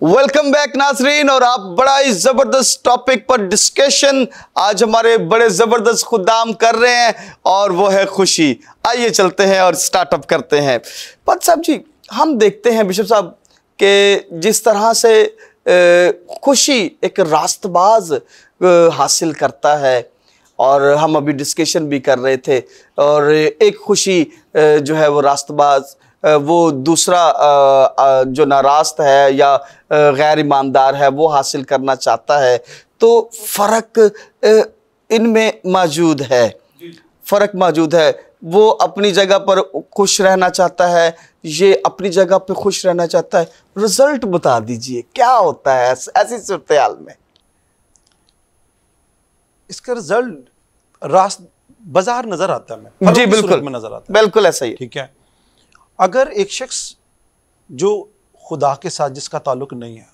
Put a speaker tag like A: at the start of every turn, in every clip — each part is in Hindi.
A: वेलकम बैक नाजरीन, और आप बड़ा ही जबरदस्त टॉपिक पर डिस्कशन आज हमारे बड़े जबरदस्त खुदाम कर रहे हैं और वो है खुशी। आइए चलते हैं और स्टार्टअप करते हैं। पत साहब जी, हम देखते हैं बिशप साहब कि जिस तरह से खुशी एक रास्तबाज हासिल करता है, और हम अभी डिस्कशन भी कर रहे थे, और एक खुशी जो है वो रास्तबाज वो दूसरा जो नारास्त है या गैर ईमानदार है वो हासिल करना चाहता है। तो फ़र्क इनमें मौजूद है, फ़र्क मौजूद है। वो अपनी जगह पर खुश रहना चाहता है, ये अपनी जगह पर खुश रहना चाहता है। रिजल्ट बता दीजिए क्या होता है ऐसी सूरत हाल में?
B: इसका रिजल्ट बाजार नजर आता है।
A: जी बिल्कुल,
B: में नजर आता है।
A: बिल्कुल ऐसा ही।
B: ठीक है, अगर एक शख्स जो खुदा के साथ जिसका ताल्लुक नहीं है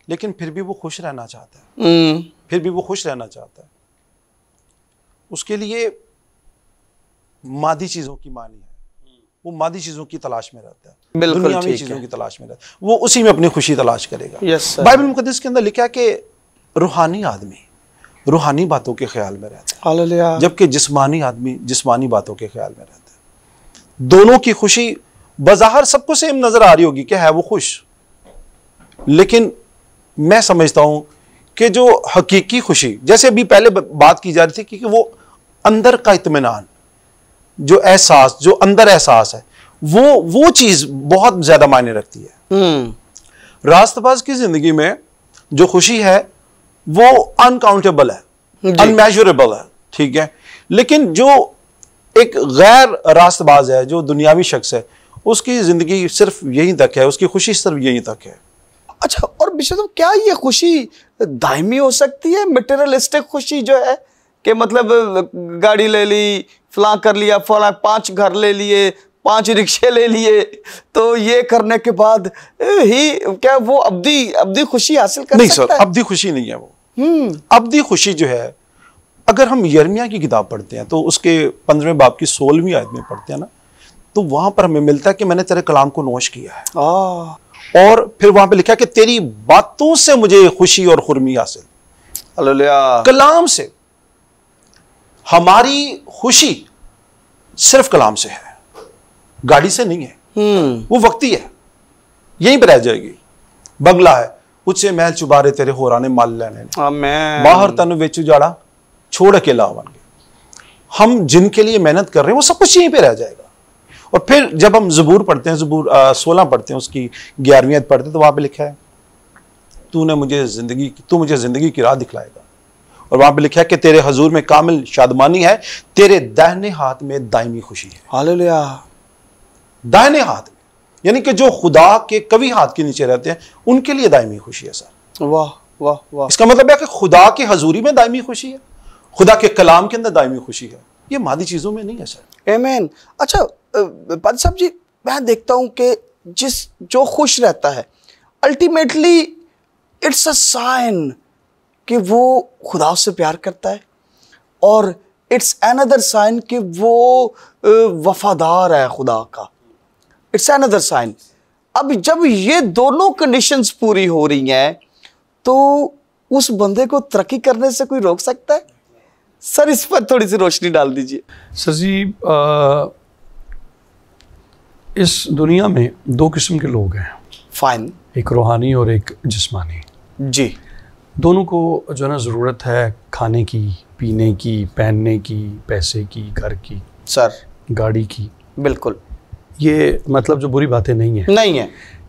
B: लेकिन फिर भी वो खुश रहना चाहता है, फिर भी वो खुश रहना चाहता है, उसके लिए मादी चीजों की मानी है, वो मादी चीजों की तलाश में रहता है, दुनियावी चीजों की तलाश में रहता है, वो उसी में अपनी खुशी तलाश करेगा। बाइबल मुकद्दस के अंदर लिखा है कि रूहानी आदमी रूहानी बातों के ख्याल में रहता है, जबकि जिस्मानी आदमी जिस्मानी बातों के ख्याल में रहता है। दोनों की खुशी बाज़ाहिर सबको सेम नजर आ रही होगी कि है वो खुश, लेकिन मैं समझता हूं कि जो हकीकी खुशी, जैसे अभी पहले बात की जा रही थी कि वो अंदर का इत्मीनान, जो एहसास, जो अंदर एहसास है, वो चीज बहुत ज्यादा मायने रखती है। रास्तबाज की जिंदगी में जो खुशी है वो अनकाउंटेबल है, अनमेजरेबल है, ठीक है। लेकिन जो एक गैर रास्तबाज है, जो दुनियावी शख्स है, उसकी जिंदगी सिर्फ यहीं तक है, उसकी खुशी सिर्फ यहीं तक है।
A: अच्छा, और बिशप क्या ये खुशी दायमी हो सकती है? मटेरियलिस्टिक खुशी जो है कि मतलब गाड़ी ले ली, फलां कर लिया, फलां 5 घर ले लिए, 5 रिक्शे ले लिए, तो ये करने के बाद ही क्या वो अब्दी खुशी हासिल कर सकता है?
B: नहीं सर, अब्दी खुशी नहीं है वो। अब्दी खुशी जो है, अगर हम यिर्मयाह की किताब पढ़ते हैं तो उसके 15वें बाब की 16वीं आयत में पढ़ते हैं ना, तो वहां पर हमें मिलता है कि मैंने तेरे कलाम को नोश किया है, और फिर वहां पे लिखा है कि तेरी बातों से मुझे खुशी और खुर्मी हासिल। हालेलुया। कलाम से हमारी खुशी सिर्फ कलाम से है, गाड़ी से नहीं है। वो वक्ती है, यहीं पर रह जाएगी। बंगला है, उससे महल चुबारे तेरे होराने माल लेने, बाहर तन विच उजाड़ा छोड़ अकेला बन गए। हम जिनके लिए मेहनत कर रहे हैं वो सब कुछ यहीं पे रह जाएगा। और फिर जब हम ज़बूर पढ़ते हैं, ज़बूर 16 पढ़ते हैं, उसकी 11वीं आयत पढ़ते हैं, तो वहां पे लिखा है तू मुझे जिंदगी की राह दिखलाएगा। और वहां पे लिखा है कि तेरे हजूर में कामिल शादमानी है, तेरे दाहिने हाथ में दायमी खुशी है। हालेलुया। दाहिने हाथ में, यानी कि जो खुदा के कवी हाथ के नीचे रहते हैं उनके लिए दायमी खुशी है सर। वाह वाह वाह। इसका मतलब है कि खुदा की हजूरी में दायमी खुशी है, खुदा के कलाम के अंदर दायमी खुशी है, ये मादी चीजों में नहीं है सर।
A: आमीन। अच्छा पाद साहब जी, मैं देखता हूं कि जो खुश रहता है अल्टीमेटली इट्स अ साइन कि वो खुदा से प्यार करता है, और इट्स अनदर साइन कि वो वफादार है खुदा का। It's another sign. अब जब ये दोनों कंडीशंस पूरी हो रही हैं तो उस बंदे को तरक्की करने से कोई रोक सकता है? सर इस पर थोड़ी सी रोशनी डाल दीजिए।
C: सर जी, इस दुनिया में 2 किस्म के लोग हैं।
A: फाइन।
C: एक रूहानी और एक जिस्मानी।
A: जी।
C: दोनों को जो है ना ज़रूरत है खाने की, पीने की, पहनने की, पैसे की, घर की, सर गाड़ी की।
A: बिल्कुल।
C: ये मतलब जो बुरी बातें नहीं है।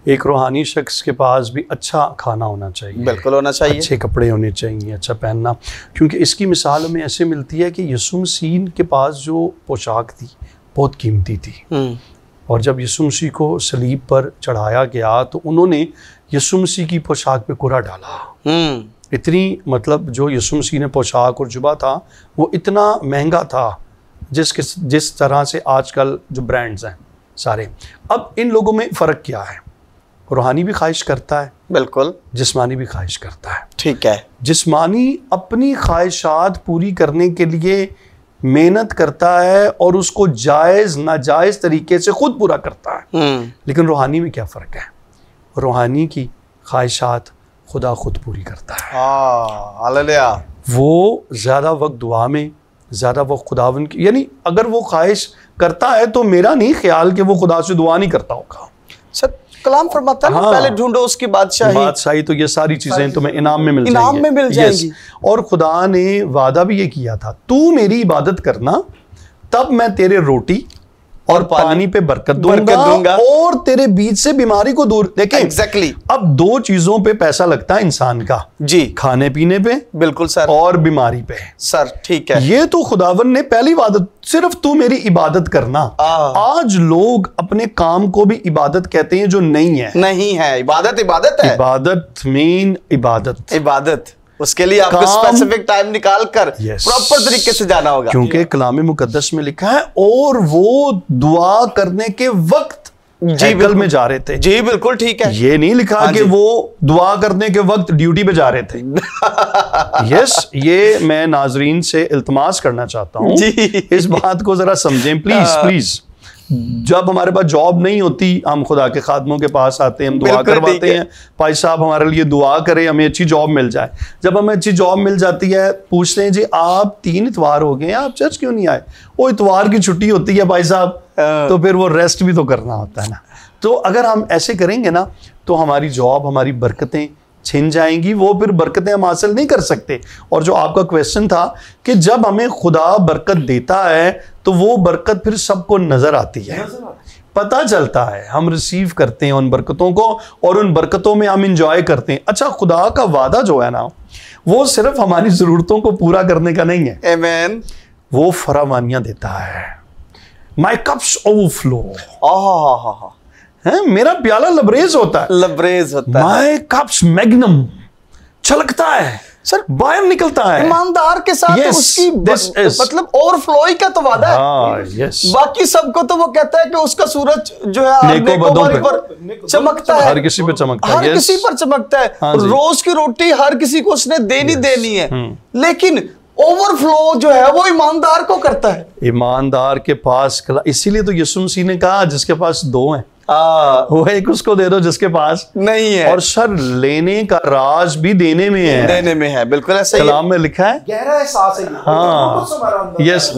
C: एक रूहानी शख्स के पास भी अच्छा खाना होना चाहिए,
A: बिल्कुल होना चाहिए,
C: अच्छे कपड़े होने चाहिए, अच्छा पहनना। क्योंकि इसकी मिसाल हमें ऐसे मिलती है कि यीशु मसीह के पास जो पोशाक थी बहुत कीमती थी, और जब यीशु मसीह को सलीब पर चढ़ाया गया तो उन्होंने यीशु मसीह की पोशाक पे कोरा डाला। इतनी मतलब जो यीशु मसीह ने पोशाक और जुबा था वो इतना महंगा था, जिस तरह से आजकल जो ब्रांड्स हैं सारे। अब इन लोगों में फ़र्क क्या है? रूहानी भी ख्वाहिश करता है, बिल्कुल, जिस्मानी भी ख्वाहिश करता है।
A: ठीक है।
C: जिस्मानी अपनी ख्वाहिशात पूरी करने के लिए मेहनत करता है और उसको जायज़ नाजायज़ तरीके से खुद पूरा करता है। लेकिन रूहानी में क्या फ़र्क है? रूहानी की ख्वाहिशात खुदा खुद पूरी करता है।
A: हालेलुया।
C: वो ज़्यादा वक्त दुआ में, ज़्यादा वक्त खुदावन की, यानी अगर वो ख्वाहिश करता है तो मेरा नहीं ख्याल कि वो खुदा से दुआ नहीं करता होगा।
A: सर कलाम फरमाता है ना,
C: हाँ।
A: पहले ढूंढो उसकी बादशाही
C: तो ये सारी चीज़ें तुम्हें इनाम में मिल
A: जाएंगी।
C: Yes। और खुदा ने वादा भी ये किया था, तू मेरी इबादत करना तब मैं तेरे रोटी और पानी पे बरकत दूंगा और तेरे बीच से बीमारी को दूर। देखें
A: एग्जैक्टली।
C: अब दो चीजों पे पैसा लगता है इंसान का
A: जी,
C: खाने पीने पे,
A: बिल्कुल सर,
C: और बीमारी पे।
A: सर ठीक है।
C: ये तो खुदावन ने पहली इबादत, सिर्फ तू मेरी इबादत करना। आज लोग अपने काम को भी इबादत कहते हैं, जो नहीं है।
A: नहीं है, इबादत है।
C: इबादत मीन इबादत,
A: उसके लिए आपको स्पेसिफिक टाइम निकाल कर प्रॉपर तरीके से जाना होगा,
C: क्योंकि कलाम मुकद्दस में लिखा है और वो दुआ करने के वक्त हैकल में जा रहे थे।
A: जी बिल्कुल ठीक है।
C: ये नहीं लिखा कि वो दुआ करने के वक्त ड्यूटी पे जा रहे थे। यस, ये मैं नाजरीन से इल्तमास करना चाहता हूँ, इस बात को जरा समझें प्लीज। जब हमारे पास जॉब नहीं होती, हम खुदा के खादमों के पास आते हैं, हम दुआ करवाते हैं, भाई साहब हमारे लिए दुआ करें, हमें अच्छी जॉब मिल जाए। जब हमें अच्छी जॉब मिल जाती है, पूछते हैं जी आप 3 इतवार हो गए, आप चर्च क्यों नहीं आए? वो इतवार की छुट्टी होती है भाई साहब, तो फिर वो रेस्ट भी तो करना होता है ना। तो अगर हम ऐसे करेंगे ना, तो हमारी जॉब, हमारी बरकतें छिन जाएंगी, वो फिर बरकतें हम हासिल नहीं कर सकते। और जो आपका क्वेश्चन था कि जब हमें खुदा बरकत देता है तो वो बरकत फिर सबको नजर आती है, पता चलता है, हम रिसीव करते हैं उन बरकतों को और उन बरकतों में हम इंजॉय करते हैं। अच्छा, खुदा का वादा जो है ना, वो सिर्फ हमारी जरूरतों को पूरा करने का नहीं है,
A: आमीन,
C: वो फरावानियां देता है। माई कप्स ओवरफ्लो, मेरा प्याला लबरेज होता है, माई कप्स मैग्नम छलकता है सर, बाहर निकलता है।
A: ईमानदार के साथ उसकी मतलब ओवरफ्लोइंग का तो वादा है। बाकी सबको तो वो कहता है कि उसका सूरज जो है पर चमकता है,
C: हर किसी पर चमकता है,
A: हर किसी पर चमकता है। रोज की रोटी हर किसी को उसने देनी है, लेकिन ओवरफ्लो जो है वो ईमानदार को करता है।
C: ईमानदार के पास, इसीलिए तो यीशु मसीह ने कहा जिसके पास 2 हैं वो एक उसको दे दो जिसके पास नहीं है। और सर, लेने का राज भी देने में है, बिल्कुल ऐसा कलाम में लिखा है,
B: गहरा एहसास है।
C: हाँ, यस।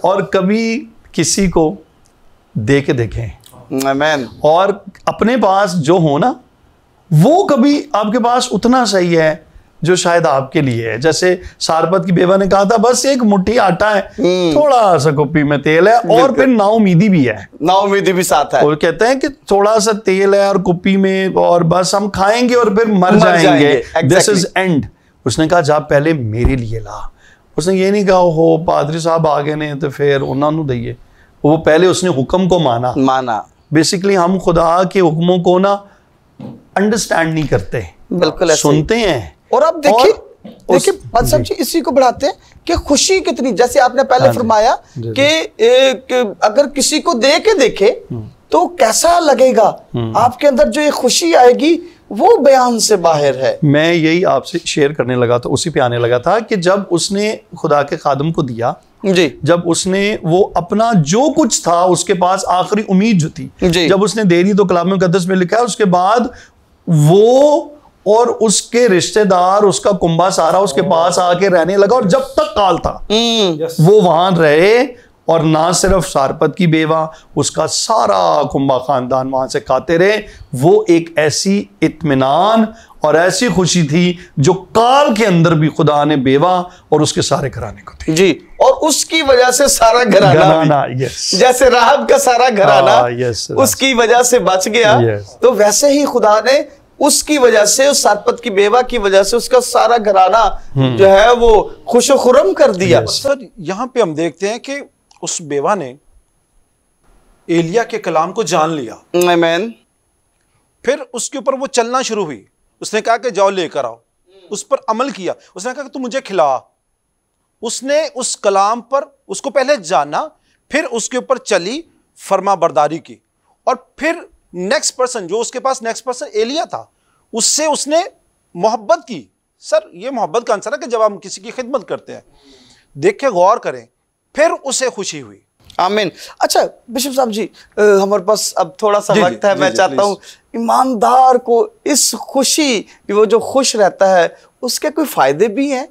C: और कभी किसी को दे के देखें,
A: आमीन।
C: और अपने पास जो हो ना, वो कभी आपके पास उतना सही है जो शायद आपके लिए है। जैसे सारपत की बेवा ने कहा था, बस एक मुट्ठी आटा है, थोड़ा सा कुप्पी में तेल है, और फिर नाउमीदी भी है,
A: नाउमीदी भी साथ है।
C: और कहते हैं कि थोड़ा सा तेल है और कुप्पी में, और बस हम खाएंगे और फिर मर जाएंगे। This is and. उसने कहा जा पहले मेरे लिए ला। उसने ये नहीं कहा हो पादरी साहब आगे ने तो फिर उन्होंने दइए, वो पहले उसने हुक्म को माना। बेसिकली हम खुदा के हुक्मों को ना अंडरस्टैंड नहीं करते,
A: बिल्कुल
C: सुनते हैं।
A: और आप देखिए मतलब जी इसी को बढ़ाते हैं कि खुशी कितनी, जैसे आपने पहले फरमाया कि अगर किसी को दे के देखे तो कैसा लगेगा, आपके अंदर जो ये खुशी आएगी वो बयान से बाहर है।
C: मैं यही आपसे शेयर करने लगा, तो उसी पे आने लगा था कि जब उसने खुदा के खादम को दिया
A: जी,
C: जब उसने वो अपना जो कुछ था उसके पास आखिरी उम्मीद जो थी जब उसने दे दी, तो कलाम मुकद्दस में लिखा है उसके बाद वो और उसके रिश्तेदार, उसका कुंबा सारा उसके पास आके रहने लगा, और जब तक काल था वो वहां रहे। और ना सिर्फ सारपत की बेवा, उसका सारा कुंबा खानदान वहां से खाते रहे। वो एक ऐसी इत्मीनान और ऐसी खुशी थी जो काल के अंदर भी खुदा ने बेवा और उसके सारे घराने को थी
A: जी। और उसकी वजह से सारा घराना जैसे राहब का सारा घराना उसकी वजह से बच गया, तो वैसे ही खुदा ने उसकी वजह से, उस सारपत की बेवा की वजह से उसका सारा घराना जो है वो खुशो खुरम कर दिया।
B: सर, यहाँ पे हम देखते हैं कि उस बेवा ने एलिया के कलाम को जान लिया,
A: आमीन।
B: फिर उसके ऊपर वो चलना शुरू हुई। उसने कहा कि जाओ लेकर आओ, उस पर अमल किया। उसने कहा कि तू मुझे खिला। उसने उस कलाम पर उसको पहले जाना, फिर उसके ऊपर चली, फर्मा बरदारी की, और फिर नेक्स्ट पर्सन जो उसके पास नेक्स्ट पर्सन एलिया था, उससे उसने मोहब्बत की। सर, ये मोहब्बत का आंसर है कि जब हम किसी की खिदमत करते हैं, देख के गौर करें, फिर उसे खुशी हुई।
A: आमीन। अच्छा बिशप साहब जी, हमारे पास अब थोड़ा सा
B: जी,
A: वक्त है।
B: जी,
A: मैं
B: जी,
A: चाहता हूँ ईमानदार को इस खुशी कि वो जो खुश रहता है उसके कोई फायदे भी हैं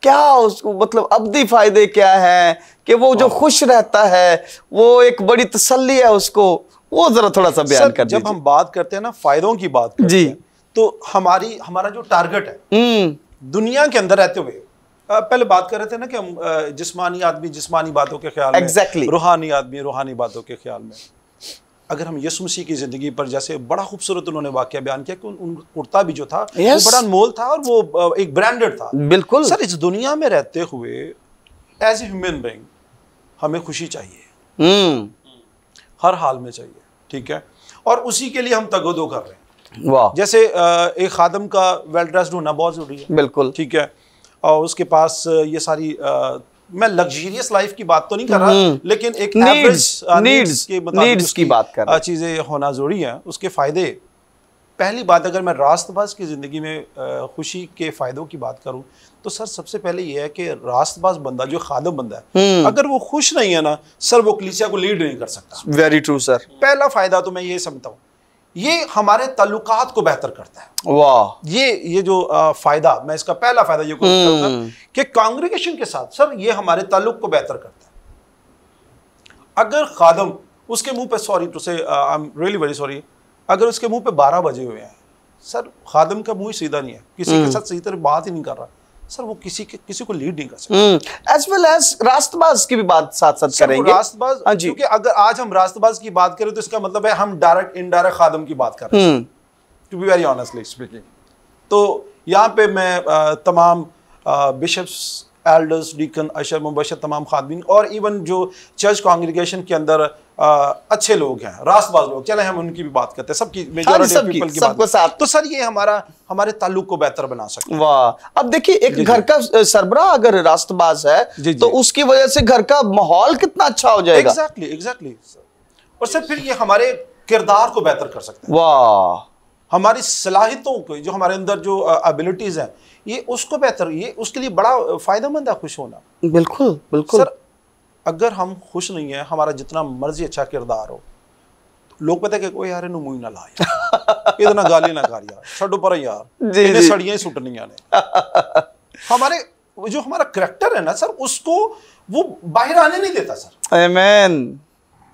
A: क्या? उसको मतलब अब्दी फायदे क्या हैं कि वो जो खुश रहता है वो एक बड़ी तसल्ली है उसको, वो जरा थोड़ा सा बयान कर
B: जब
A: दीजिए।
B: हम बात करते हैं ना, फायदों की बात करते
A: जी।
B: हैं, तो हमारा जो टारगेट है दुनिया के अंदर रहते हुए, पहले बात कर रहे थे ना कि हम जिस्मानी आदमी जिस्मानी बातों के ख्याल में,
A: Exactly.
B: रूहानी आदमी रूहानी बातों के ख्याल में। अगर हम यीशु मसीह की ज़िंदगी पर, जैसे बड़ा खूबसूरत उन्होंने वाकया बयान किया कि उन कुर्ता भी जो था वो बड़ा अनमोल था और वो एक ब्रांडेड था।
A: बिल्कुल
B: सर, इस दुनिया में रहते हुए एज ए ह्यूमन बीइंग हमें खुशी चाहिए, हर हाल में चाहिए, ठीक है, और उसी के लिए हम तगोदो कर रहे हैं।
A: वाह,
B: जैसे एक खादम का वेल ड्रेस्ड होना बहुत जरूरी है,
A: बिल्कुल
B: ठीक है, और उसके पास ये सारी मैं लग्जरियस लाइफ की बात तो नहीं कर रहा, लेकिन एक
A: नीड्स की बात कर रहा हूं।
B: चीज़ें होना ज़रूरी है, उसके फ़ायदे। पहली बात, अगर मैं रास्तबाज की ज़िंदगी में खुशी के फ़ायदों की बात करूं, तो सर सबसे पहले ये है कि रास्तबाज बंदा, जो खादम बंदा है, अगर वो खुश नहीं है ना सर, वो कलीसिया को लीड नहीं कर सकता।
A: Very true sir.
B: पहला फ़ायदा तो मैं ये समझता हूँ, ये हमारे ताल्लुकात को बेहतर करता है।
A: वाह,
B: ये जो फायदा, मैं इसका पहला फायदा ये करूंगा कि कांग्रेगेशन के साथ सर ये हमारे ताल्लुक को बेहतर करता है। अगर खादम उसके मुंह पे, सॉरी टू से, I am really very sorry, अगर उसके मुंह पे 12 बजे हुए हैं सर, खादम का मुंह ही सीधा नहीं है, किसी के साथ सही तरह बात ही नहीं कर रहा सर, वो किसी को लीड नहीं कर सकता।
A: एज वेल एज रास्तबाज की भी बात साथ साथ करेंगे।
B: रास्तबाज, क्योंकि अगर आज हम रास्तबाज की बात करें तो इसका मतलब है हम डायरेक्ट इनडायरेक्ट खादम की बात कर रहे हैं, to be very honestly speaking. तो यहाँ पे मैं तमाम बिशप्स, एल्डर्स, डीकन, अशर, मुबशर, तमाम खादमीन और इवन जो चर्च कांग्रीगेशन के अंदर अच्छे लोग हैं, रास्तबाज लोग, चले हम उनकी भी बात करते हैं, सबकी मेजॉरिटी पीपल की बात
A: साथ।
B: तो सर ये हमारे ताल्लुक को बेहतर बना सकते हैं।
A: वाह, अब देखिए एक घर का सरबराह अगर रास्तबाज है तो उसकी वजह से घर का माहौल कितना अच्छा हो जाएगा।
B: एग्जैक्टली। और सर फिर ये हमारे किरदार को बेहतर कर सकते हैं।
A: वाह,
B: हमारी सलाहियतों को, जो हमारे अंदर जो एबिलिटीज हैं, ये उसको बेहतर, ये उसके लिए बड़ा फायदेमंद है खुश होना।
A: बिल्कुल बिल्कुल
B: सर, अगर हम खुश नहीं है, हमारा जितना मर्जी अच्छा किरदार हो, तो लोग पता है कि कोई यार इन्हें मुंह ना ला यार, इतना गाली ना कर यार, छोड़ो पर यार, इन्हें सड़ियां ही सुटनियां ने। हमारा करैक्टर है ना सर, उसको वो बाहर आने नहीं देता सर।
A: आमीन।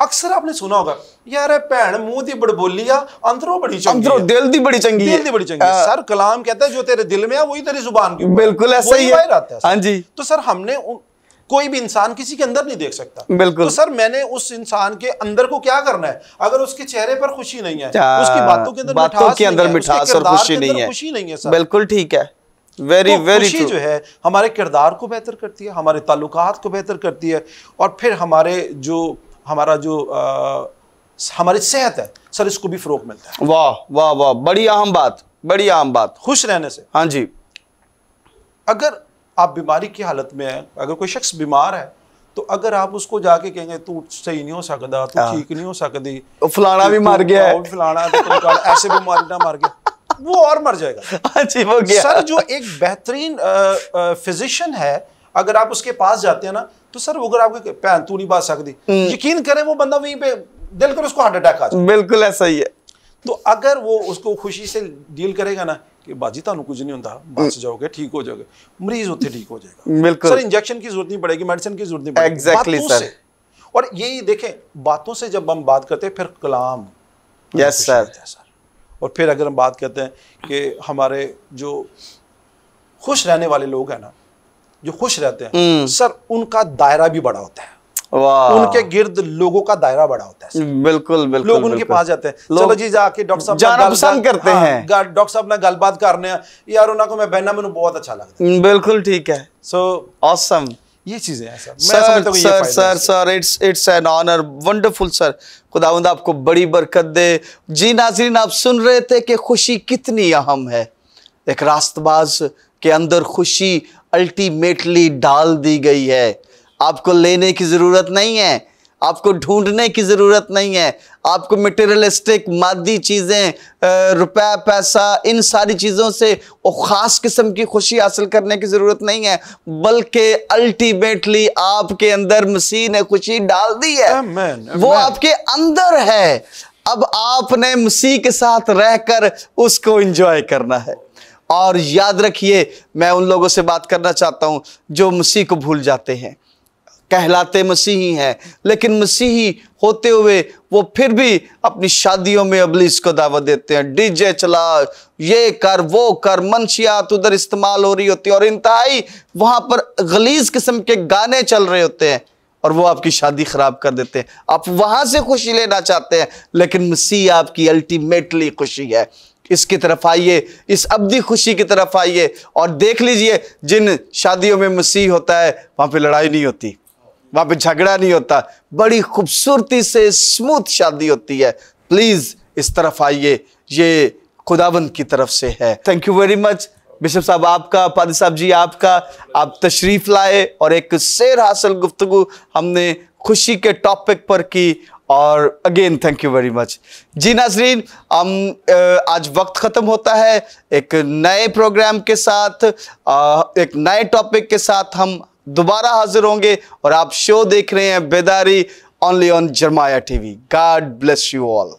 B: अक्सर आपने सुना होगा, यार भैन मुंह दी बड़बोली आ, अंदरों बड़ी चंगी है,
A: दिल दी बड़ी चंगी है,
B: दिल दी बड़ी चंगी है। सर कलाम कहता है जो तेरे दिल में है वही तेरी जुबान के ऊपर,
A: बिल्कुल ऐसा ही है। हाँ जी।
B: तो सर हमने कोई भी इंसान किसी के अंदर नहीं देख सकता,
A: बिल्कुल।
B: तो सर मैंने उस इंसान के अंदर को क्या करना है, अगर उसके चेहरे पर खुशी नहीं है, उसकी बातों के अंदर
A: मिठास और खुशी नहीं है, बिल्कुल ठीक है। वेरी वेरी
B: खुशी जो है हमारे किरदार को बेहतर करती है, हमारे ताल्लुकात को बेहतर करती है, और फिर हमारी सेहत है सर, इसको भी फरोग मिलता है।
A: वाह वाह वाह, बड़ी अहम बात,
B: खुश रहने से।
A: हाँ जी।
B: अगर आप बीमारी की हालत में हैं, अगर कोई शख्स बीमार है, तो अगर आप उसको जाके कहेंगे तू सही नहीं हो सकता, तू ठीक नहीं हो सकती,
A: फलाना भी मर गया है,
B: फलाना ऐसे बीमारी ना मर गया, वो और मर जाएगा।
A: अच्छी वो गया।
B: सर जो एक बेहतरीन फिजिशियन है, अगर आप उसके पास जाते हैं ना, तो सर अगर आपके पैन तू नहीं बात सकती, यकीन करें वो बंदा वहीं पे दिल कर उसको हार्ट अटैक आ जाए।
A: बिल्कुल ऐसा ही है।
B: तो अगर वो उसको खुशी से डील करेगा ना कि बाजी तानू कुछ नहीं होता, बच जाओगे, ठीक हो जाओगे, मरीज होते ठीक हो जाएगा।
A: बिल्कुल
B: सर इंजेक्शन की जरूरत नहीं पड़ेगी, मेडिसिन की जरूरत नहीं पड़ेगी।
A: Exactly sir.
B: और यही देखें, बातों से जब हम बात करते हैं फिर कलाम।
A: Yes sir.
B: और फिर अगर हम बात करते हैं कि हमारे जो खुश रहने वाले लोग हैं ना, जो खुश रहते हैं सर, उनका दायरा भी बड़ा होता है, उनके गिर्द लोगों का दायरा बड़ा होता है।
A: बिल्कुल बिल्कुल।
B: लोग उनके पास जाते हैं, चलो जी जाके डॉक्टर साहब
A: जाना पसंद करते हैं,
B: डॉक्टर साहब ना गलबात करने यार, उन्होंने को मैं बहना मैंने बहुत अच्छा लगता है।
A: बिल्कुल ठीक है।
B: सो
A: ऑसम,
B: ये चीजें हैं sir.
A: Sir it's an honour, wonderful sir. खुदावंद आपको बड़ी बरकत दे। जी नाज़रीन, आप सुन रहे थे कि खुशी कितनी अहम है। एक रास्तबाज के अंदर खुशी अल्टीमेटली डाल दी गई है। आपको लेने की जरूरत नहीं है, आपको ढूंढने की ज़रूरत नहीं है, आपको मटेरियलिस्टिक मादी चीज़ें, रुपया पैसा, इन सारी चीज़ों से वो ख़ास किस्म की खुशी हासिल करने की ज़रूरत नहीं है, बल्कि अल्टीमेटली आपके अंदर मसीह ने खुशी डाल दी है।
B: Amen,
A: वो
B: amen.
A: आपके अंदर है। अब आपने मसीह के साथ रहकर उसको एंजॉय करना है। और याद रखिए, मैं उन लोगों से बात करना चाहता हूं जो मसीह को भूल जाते हैं, कहलाते मसीही हैं, लेकिन मसीही होते हुए वो फिर भी अपनी शादियों में इब्लीस को दावत देते हैं। डीजे चला, ये कर, वो कर, मंशियात उधर इस्तेमाल हो रही होती है और इंतहाई वहां पर गलीज किस्म के गाने चल रहे होते हैं और वो आपकी शादी खराब कर देते हैं। आप वहां से खुशी लेना चाहते हैं, लेकिन मसीह आपकी अल्टीमेटली खुशी है। इसकी तरफ आइए, इस अब्दी खुशी की तरफ आइए और देख लीजिए, जिन शादियों में मसीह होता है वहां पे लड़ाई नहीं होती, वहां पे झगड़ा नहीं होता, बड़ी खूबसूरती से स्मूथ शादी होती है। प्लीज इस तरफ आइए, ये खुदावंद की तरफ से है। Thank you very much bishop साहब, आपका, पादी साहब जी आपका, आप तशरीफ लाए और एक सैर हासिल गुफ्तगू हमने खुशी के टॉपिक पर की। और again thank you very much जी। नाजरीन, हम आज वक्त ख़त्म होता है। एक नए प्रोग्राम के साथ, एक नए टॉपिक के साथ हम दोबारा हाजिर होंगे और आप शो देख रहे हैं Bedari only on Zarmaya TV. God bless you all.